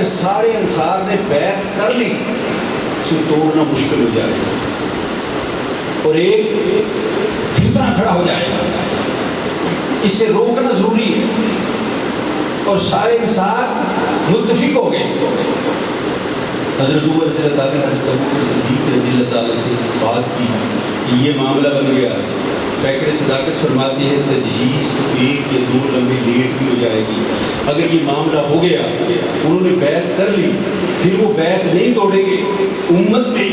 اگر سارے انصار نے بیعت کر لی اسے توڑنا مشکل ہو جائے گا اور ایک فتنہ کھڑا ہو جائے گا، اسے روکنا ضروری ہے۔ اور سارے انصار متفق ہو گئے۔ حضرت عمر رضی اللہ عنہ نے ابوبکر صدیق رضی اللہ عنہ سے بات کی کہ یہ معاملہ بن گیا۔ پیکر صداقت فرماتی ہے تجہیز تو 1 یا 2 لمحے لیٹ بھی ہو جائے گی، اگر یہ معاملہ ہو گیا انہوں نے بیعت کر لی پھر وہ بیعت نہیں توڑیں گے، امت میں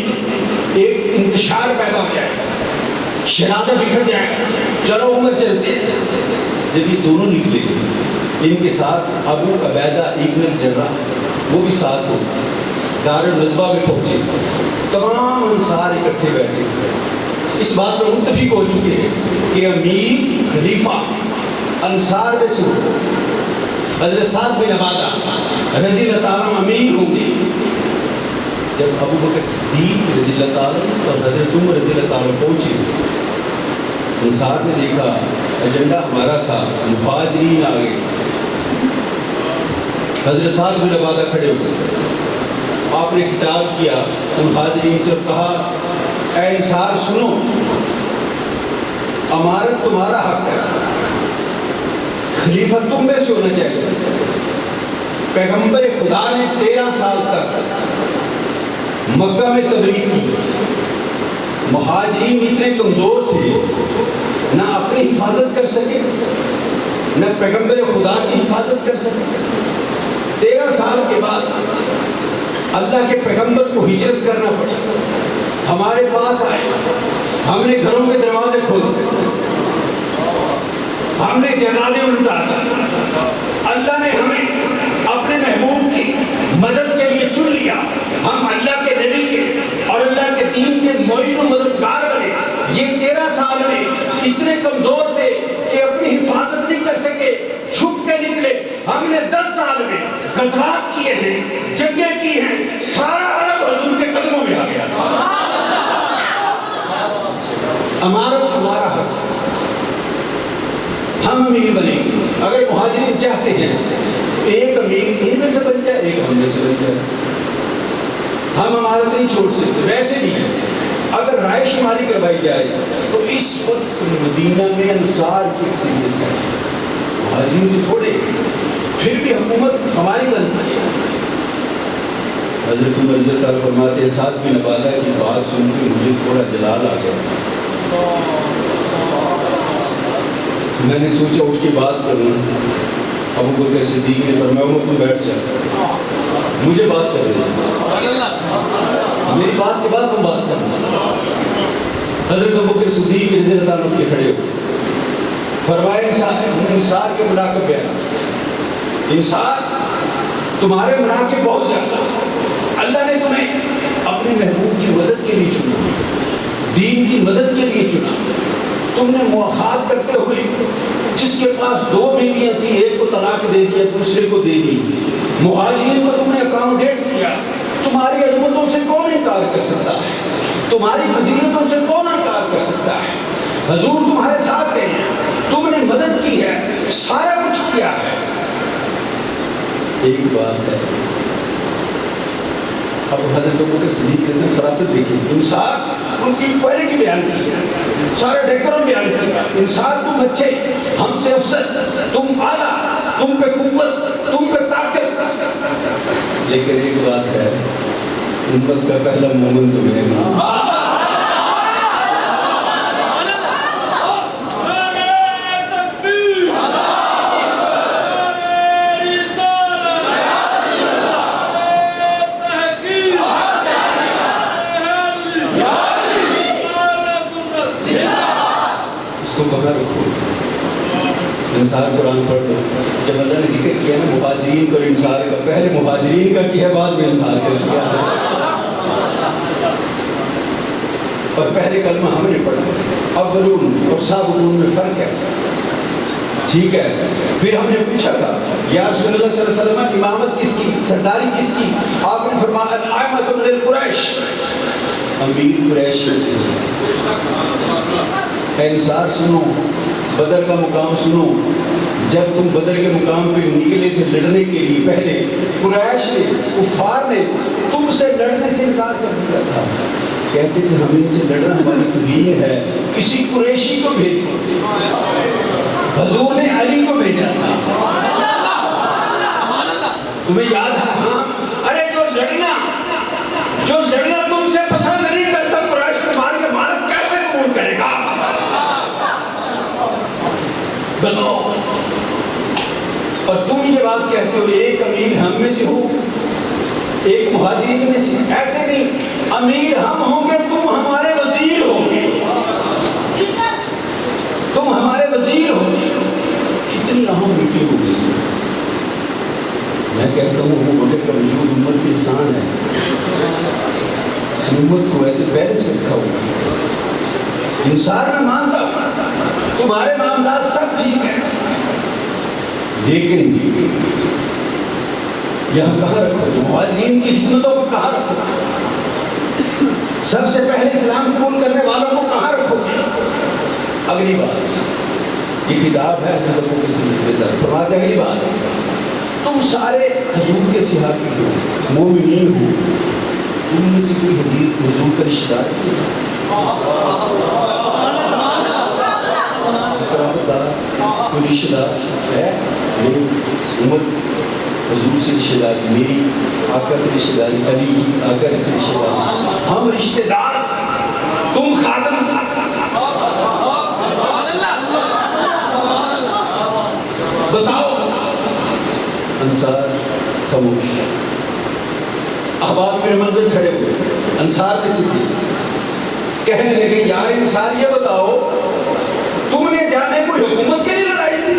ایک انتشار پیدا ہو جائے گا، شرارت بکھر جائے گا، چلو عمر چلتے ہیں۔ جب یہ دونوں نکلے ان کے ساتھ ابو عبیدہ ابن الجراح وہ بھی ساتھ ہو دار الندوہ میں پہنچے، تمام انصار اکٹھے بیٹھے اس بات پر متفق ہو چکے ہیں کہ امیر خلیفہ انصار میں سے ہو، حضرت سعد بن عبادہ رضی اللہ تعالیٰ امیر ہوں گے۔ جب ابوبکر صدیق رضی اللہ تعالیٰ اور حضرت عمر رضی اللہ تعالیٰ پہنچے، انصار نے دیکھا ایجنڈا ہمارا تھا، مہاجرین آ گئے۔ حضرت سعد بن عبادہ کھڑے ہوئے، آپ نے خطاب کیا ان حاضرین سے اور کہا اے انصار سنو، امارت تمہارا حق ہے، خلیفہ تم میں سے ہونا چاہیے۔ پیغمبر خدا نے 13 سال تک مکہ میں تبلیغ کی، مہاجرین اتنے کمزور تھے نہ اپنی حفاظت کر سکے نہ پیغمبر خدا کی حفاظت کر سکے۔ 13 سال کے بعد اللہ کے پیغمبر کو ہجرت کرنا پڑی، ہمارے پاس آئے، ہم نے گھروں کے دروازے کھولے، ہم نے جنازے الٹا دی، اللہ نے ہمیں اپنے محبوب کی مدد کے لیے چن لیا، ہم اللہ کے نبی کے اور اللہ کے دین کے معین و مددگار بنے۔ یہ 13 سال میں اتنے کمزور تھے کہ اپنی حفاظت نہیں کر سکے، چھپ کے نکلے۔ ہم نے 10 سال میں غزوات کیے ہیں، جنگیں کی ہیں، سارا عرب حضور کے قدموں میں آ گیا۔ امارت ہمارا حق، ہم امیر بنیں گے۔ اگر مہاجرین چاہتے ہیں ایک امیر ان میں سے بن جائے، ایک ہم میں سے بن جائے، ہم امارت نہیں چھوڑ سکتے۔ ویسے بھی اگر رائے شماری کروائی جائے تو اس وقت مدینہ میں انصار کی اکثریت ہے، مہاجرین تو تھوڑے، پھر بھی حکومت ہماری بنتی ہے۔ حضرت عمر رضی اللہ عنہ فرماتے ہیں سعد بن عبادہ کی بات سن کے مجھے تھوڑا جلال آ گیا، میں نے سوچا اٹھ کے بات کروں۔ ابوبکر صدیق نے فرمایا عمر تم بیٹھ جا، مجھے بات کرنا، میری بات کے بعد تم بات کرنا۔ حضرت ابوبکر صدیق رضی اللہ عنہ کے کھڑے ہو فرمایا انصار کے مناقب بیان، انصار تمہارے مناقب بہت زیادہ، اللہ نے تمہیں اپنے محبوب کی مدد کے لیے چنا، دین کی مدد کے لیے چنا۔ تم نے مواخات کرتے ہوئے جس کے پاس 2 بیویاں تھیں، ایک کو طلاق دے دیا، دوسرے کو دے دی، مہاجرین کو تم نے اکاموڈیٹ کیا۔ تمہاری عظمتوں سے کون انکار کر سکتا ہے؟ تمہاری فضیلتوں سے کون انکار کر سکتا ہے؟ حضور تمہارے ساتھ رہے ہیں، تم نے مدد کی ہے، سارا کچھ کیا ہے۔ ایک بات ہے، اب حضرت ابوبکر صدیق نے فراست دیکھی، انصار ان کی کوالٹی بیان کی، سارے ڈیکورم بیان کیا۔ انصار تم اچھے، ہم سے افضل، تم اعلیٰ، تم پہ قوت، تم پہ طاقت۔ لیکن ایک بات ہے، امت کا پہلا مومن تو میں ہوں۔ انصار قرآن پڑھ لو، جب اللہ نے ذکر کیا نا مہاجرین کو انصار کا، پہلے مہاجرین کا کیا بعد میں انصار کا کیا، اور پہلے کلمہ ہم نے پڑھا، اولون اور سابقون میں فرق ہے، ٹھیک ہے۔ پھر ہم نے پوچھا تھا یا رسول اللہ صلی اللہ علیہ وسلم امامت کس کی، سرداری کس کی؟ آپ نے فرمایا الائمۃ للقریش، امیر قریش میں سے۔ اے انصار سنو، بدر کا مقام سنو، جب تم بدر کے مقام پہ نکلے تھے لڑنے کے لیے، پہلے قریش نے، کفار نے تم سے لڑنے سے انکار کر دیا تھا، کہتے تھے ہم ان سے لڑنا ہماری توہین ہے، کسی قریشی کو بھیجو۔ حضور نے علی کو بھیجا تھا، تمہیں یاد ہے؟ ہاں، ارے جو لڑنا تم سے پسند نہیں کرتا، قریش تمہاری امانت کیسے قبول کرے گا؟ بتاؤ۔ اور تم یہ بات کہتے ہو ایک امیر ہم میں سے ہو، ایک مہاجرین میں سے، ایسے نہیں، امیر ہم ہوں گے، تم ہمارے وزیر ہو گے، تم ہمارے وزیر ہو گے۔ کتنی اہم میٹنگ ہو گئی۔ میں کہتا ہوں ابو بکر کا وجود امت کی انسان ہے، امت کو ایسے پہلے سے رکھا ہوا انسان میں مانتا ہوں، تمہارے معاملات سب ٹھیک ہے، لیکن یہاں کہاں رکھو؟ مہاجرین کی خدمتوں کو کہاں رکھو؟ سب سے پہلے اسلام قبول کرنے والوں کو کہاں رکھو؟ اگلی بات، یہ خطاب ہے حضرت ابو بکر صدیق، فرماتے ہیں اگلی بات، تم سارے حضور کے صحابی ہو، مومنین ہو، تم میں سے کوئی حضور کا رشتہ دار کوئی رشتہ دار ہے؟ میری امت حضور سے رشتہ داری، میری آقا سے رشتہ داری، علی آقا سے رشتہ داری، ہم رشتہ دار، تم خادم۔ بتاؤ۔ انصار خاموش، احباب ابن منظر کھڑے ہوئے، انصار کے صدیق کہنے لگے یار انصار یہ بتاؤ تم نے جانے کوئی حکومت کے لیے لڑائی تھی؟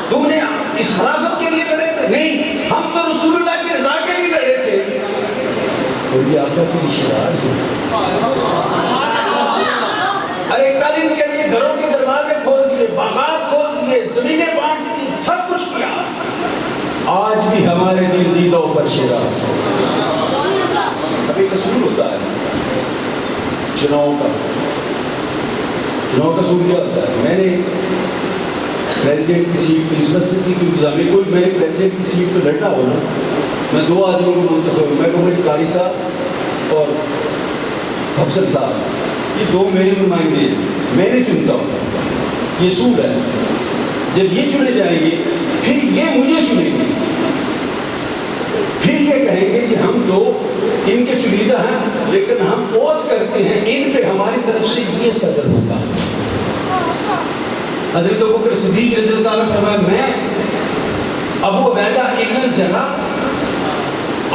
تم نے اس خلافت کے لیے لڑے تھے؟ نہیں، ہم تو رسول اللہ کی رضا کے لیے لڑے تھے۔ اور یہ آقا کے رشتہ دار ہیں، ارے کل ان کے لیے گھروں کے دروازے کھول دیے، باغات کھول دیے، زمینیں بانٹ دی، سب کچھ کیا، آج بھی ہمارے دل دیدہ و فرشدہ۔ ابھی اصول ہوتا ہے چناؤ کا اصول کیا ہوتا ہے؟ میں نے پریزیڈنٹ کی سیٹ پہ اس مسجد کی انتظامیہ کوئی میں نے پریزیڈنٹ کی سیٹ پہ لڑنا ہو نا، میں دو آدمیوں کو منتخب ہوں، میں کہوں گا قاری صاحب اور افسر صاحب، یہ دو میرے نمائندے ہیں، میں نے چنتا ہوں، یہ اصول ہے۔ جب یہ چنے جائیں گے پھر یہ مجھے چنیں گے، پھر یہ کہیں گے کہ ہم تو ان کے چنیدہ ہیں لیکن ہم اوت کرتے ہیں ان پہ ہماری طرف سے یہ صدر ہوگا۔ حضرت ابو بکر صدیق رضی اللہ عنہ فرمایا میں ابو عبیدہ ابن الجراح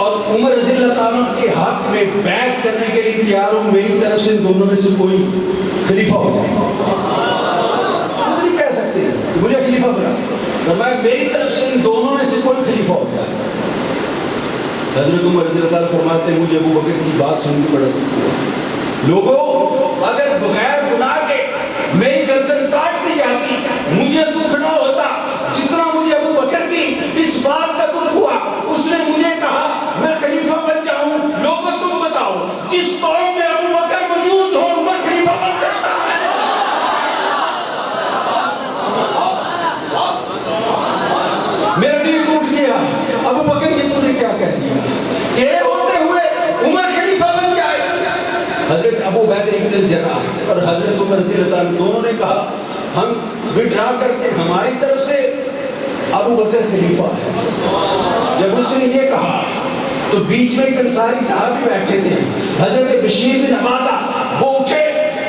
اور عمر رضی اللہ عنہ کے حق میں بیعت کرنے کے لیے تیار ہوں، میری طرف سے ان دونوں میں سے کوئی خلیفہ ہو جائے۔ ہم نہیں کہہ سکتے مجھے خلیفہ بنا، فرمایا میری طرف سے ان دونوں میں سے کوئی خلیفہ ہو جائے۔ حضرت عمر رضی اللہ عنہ فرماتے ہیں مجھے ابو بکر کی بات سن کے بڑا دکھ ہوا، لوگوں اگر بغیر گناہ کے میری گردن کاٹ دی جاتی مجھے دکھ نہ ہوتا جتنا مجھے ابو بکر کی اس بات کا دکھ ہوا۔ اس نے مجھے کہا میں خلیفہ بن جاؤں، لوگوں تم بتاؤ جس قوم میں ابو بکر موجود ہو عمر خلیفہ بن سکتا ہے؟ میرا دل ٹوٹ گیا، ابو بکر یہ تم نے کیا کہہ دیا؟ تیرے ہوتے ہوئے عمر خلیفہ بن جائے۔ حضرت ابو عبیدہ ابن الجراح اور حضرت عمر رضی اللہ عنہ دونوں نے کہا ہم وڈرا کرتے ہماری طرف سے ابو بکر خلیفہ ہے۔ جب اس نے یہ کہا تو بیچ میں ایک انصاری صحابی بیٹھے تھے حضرت بشیر بن عبادہ، وہ اٹھے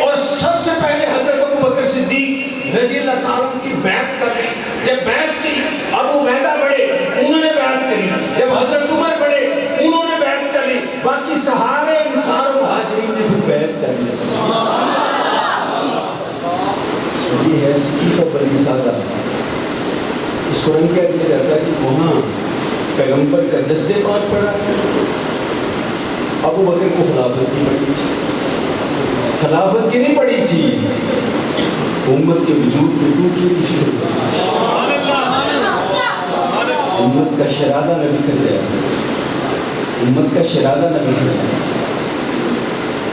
اور سب سے پہلے حضرت ابو بکر صدیق رضی اللہ تعالیٰ کی بیعت کرے۔ جب بیعت کی ابو عبیدہ بڑھے انہوں نے بیعت کری، جب حضرت عمر بڑھے انہوں نے بیعت کری، باقی سارے انصار و مہاجرین نے بھی بیعت کر لی۔ یہ ہے صدیقہ بنی سادہ، اس کو رنگ کہہ دیا جاتا ہے کہ وہاں پیغمبر کا جسد پاک پڑا، ابو بکر کو خلافت کی پڑی تھی، خلافت کی نہیں پڑی تھی، امت کے وجود میں ٹوٹنے کی فکر، امت کا شرازہ نہ بکھر جائے، امت کا شرازہ نہ بکھر جائے،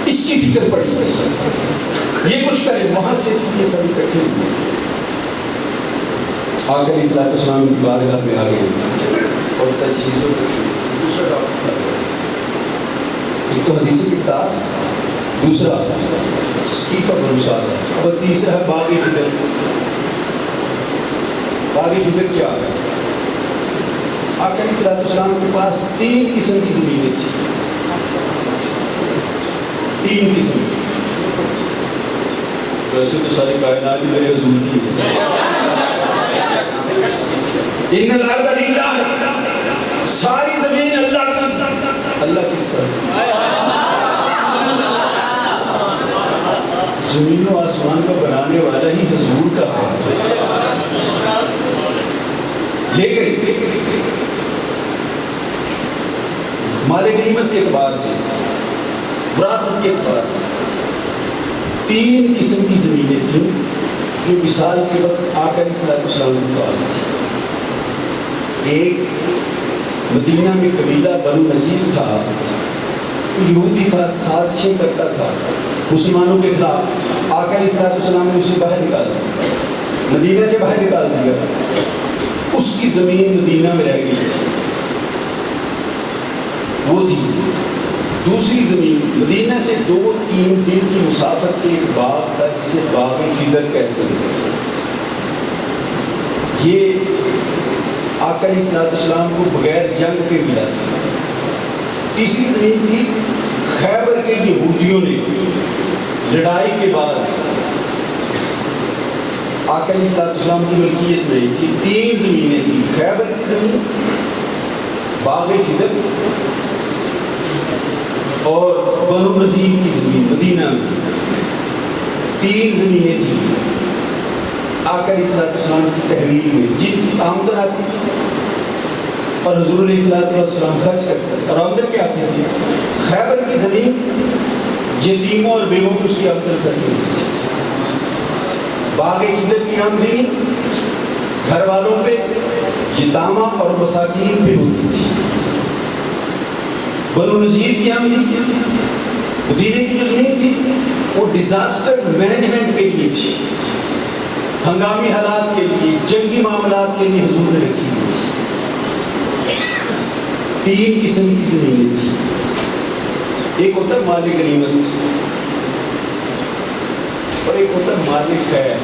اس کی فکر پڑی۔ یہ کچھ کرے، وہاں سے یہ سب اکٹھے ہوئے، آ کر علیہ السلام کی بارگاہ میں آ گئے اور تجہیزوں کو دوسرا ڈاکٹر، ایک تو حدیث کرداس، دوسرا سکیفہ بھروسہ، اور تیسرا باغ فکر۔ باغ فکر کیا ہے؟ آقا علیہ السلام کے پاس 3 قسم کی زمینیں تھیں، 3 قسم کی۔ ویسے تو ساری کائنات ہی میرے حضور کی ہے، ان الارض للہ، ساری زمین اللہ کی۔ اللہ کس کا؟ زمین و آسمان کا بنانے والا ہی حضور کا ہے۔ لیکن مال غنیمت کے اعتبار سے، وراثت کے اعتبار سے 3 قسم کی زمینیں تھیں جو مثال کے وقت آقا علیہ السلام کے پاس تھی۔ ایک مدینہ میں قبیلہ بنو نذیر تھا، یہودی تھا، سازشیں کرتا تھا مسلمانوں کے خلاف۔ آقا علیہ السلام نے اسے باہر نکال دیا، مدینہ سے باہر نکال دیا، اس کی زمین مدینہ میں رہ گئی، وہ تھی۔ دوسری زمین مدینہ سے 2-3 دن کی مسافت کے ایک باغ تھا جسے باغ فکر کہتے ہیں، یہ آقا علیہ السلام کو بغیر جنگ کے ملا تھا۔ تیسری زمین تھی خیبر کے یہودیوں نے لڑائی کے بعد آقا علیہ السلام کی ملکیت میں تھی۔ 3 زمینیں تھیں، خیبر کی زمین، باغ فکر اور بنو نذیر کی زمین مدینہ میں۔ 3 زمینیں تھیں آقا علیہ السلام کی تحویل میں، جن کی آمدن آتی تھی اور حضور علیہ السلام خرچ کرتے تھے۔ اور آمدن کیا آتی تھی؟ خیبر کی زمین یتیموں اور بیووں کی اس کی آمدن خرچ ہوتی تھی۔ باغ فکر کی آمدنی گھر والوں پہ، یتامہ اور مساکین پہ ہوتی تھی۔ بنو نذیر کی آمدنی، مدینے کی جو زمین تھی وہ ڈیزاسٹر مینجمنٹ کے لیے تھی، ہنگامی حالات کے لیے، جنگی معاملات کے لیے حضور نے رکھی ہوئی تھی۔ 3 قسم کی زمینیں تھی، ایک ہوتا ہے مال غنیمت اور ایک ہوتا ہے مال خیر۔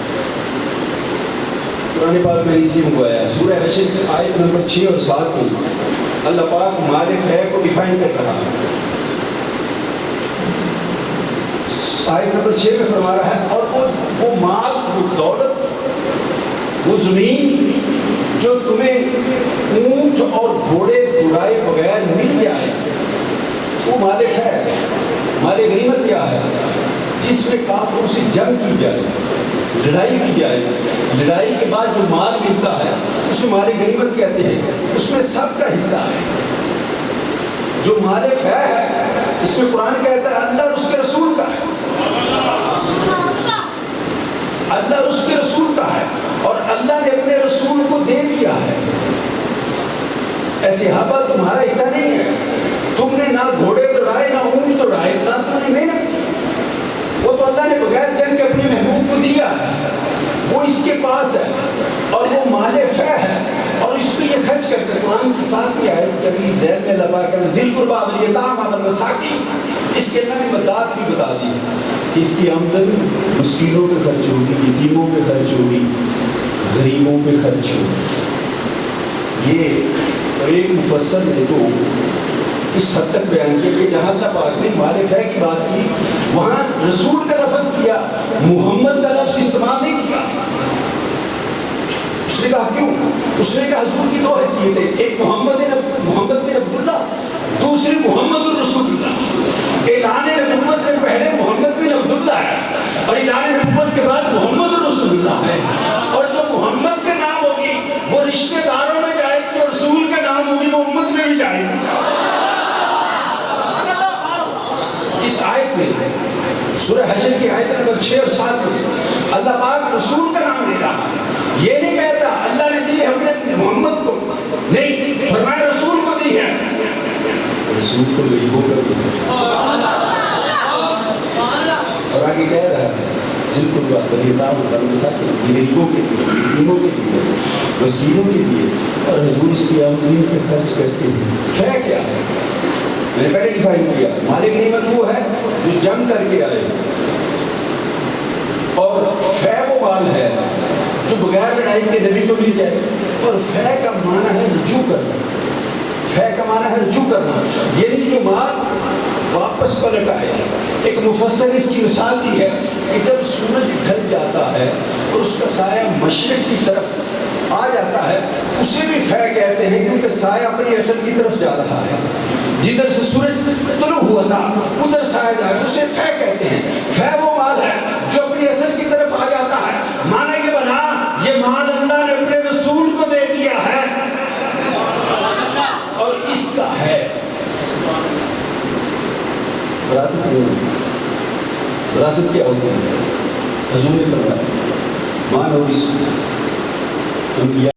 قرآن پاک میں اسی منگوایا، سورہ حشر کی آیت نمبر 6 اور 7 میں اللہ پاک مال خیر کو ڈیفائن کر رہا ہے۔ آیت نمبر 6 میں فرما رہا ہے، اور وہ مال، وہ دولت، وہ زمین جو تمہیں اونٹ اور گھوڑے دوڑائے بغیر مل جائے، وہ مال خیر ہے۔ مال غنیمت کیا ہے؟ جس میں کافروں سے جنگ کی جائے، لڑائی کی جائے، لڑائی کے بعد جو مال ملتا ہے اسے مال غنیمت کہتے ہیں، اس میں سب کا حصہ ہے۔ جو مال خیر ہے اس میں قرآن کہتا ہے اللہ اور اس کے رسول کا ہے، اللہ اور اس کے رسول کا ہے، اور اللہ نے اپنے رسول کو دے دیا ہے۔ اے صحابہ تمہارا حصہ نہیں ہے، تم نے نہ گھوڑے دوڑائے، نہ اونٹ دوڑائے، نہ تم نے محنت کی، وہ تو اللہ نے بغیر جنگ کے اپنے محبوب کو دیا ہے، وہ اس کے پاس ہے اور وہ مال فہ ہے، اور اس پہ یہ خرچ کرتے ہیں۔ قرآن کی 7ویں آیت کے اگلی ذیل میں اللہ پاک نے ذی القربیٰ والیتامیٰ والمساکین، اس کے اندر مدات بھی بتا دی کہ اس کی آمدن مسکینوں پہ خرچ ہوگی، یتیموں پہ خرچ ہوگی، غریبوں پہ خرچ ہوگی۔ یہ اور ایک مفسر نے تو اس حد تک بیان کیا کہ جہاں اللہ پاک نے مال فہ کی بات کی وہاں رسول کا لفظ کیا، محمد کا لفظ استعمال نہیں کیا۔ اس نے کہا کیوں؟ اس نے کہا حضور کی 2 حیثیتیں، ایک محمد بن عبداللہ، دوسری محمد الرسول اللہ۔ اعلان نبوت سے پہلے محمد بن عبداللہ ہے اور اعلان نبوت کے بعد محمد الرسول اللہ ہے، اور جو محمد کے نام ہوگی وہ رشتہ داروں میں جائے گی، اور رسول کا نام ہوگی وہ امت میں بھی جائے گی۔ اس آیت میں سورہ حشر کی آیت نمبر 6 اور 7 میں اللہ پاک رسول کا نام لے رہا، یہ نہیں کہتا اللہ نے دی ہم نے محمد کو، نہیں، فرمایا رسول کو دی ہے، رسول کو غریبوں کا دی ہے، اور آگے کہہ رہا ہے القربہ والایتام والمساکین، غریبوں کے لیے، یتیموں کے لیے، مسکینوں کے لیے، اور حضور اس کی آمدنی پہ خرچ کرتے ہیں۔ فے کیا ہے؟ میں نے پہلے ڈیفائن کیا، مال غنیمت وہ ہے جو جنگ کر کے آئے، اور فے وہ مال ہے جو بغیر لڑائی کے نبی کو مل جائے۔ اور فے کا معنی ہے رجوع کرنا، فے کا معنی ہے رجوع کرنا، یعنی جو مال واپس پلٹ آئے۔ ایک مفسر اس کی مثال دی ہے کہ جب سورج ڈھل جاتا ہے اور اس کا سایہ مشرق کی طرف آ جاتا ہے، اسے بھی فے کہتے ہیں، کیونکہ سایہ اپنی اصل کی طرف جا رہا ہے۔ جدھر سے سورج طلوع ہوا تھا ادھر سایہ جا رہا ہے، اسے فے کہتے ہیں۔ فے وہ مال ہے جو اپنی اصل کی طرف آ جاتا ہے۔ معنی یہ بنا، یہ مال اللہ نے اپنے رسول کو دے دیا ہے اور اس کا ہے۔ وراثت کیا ہوتی ہے؟ وراثت کیا ہوتی ہے؟ حضور نے فرمایا، مال اور انبیاء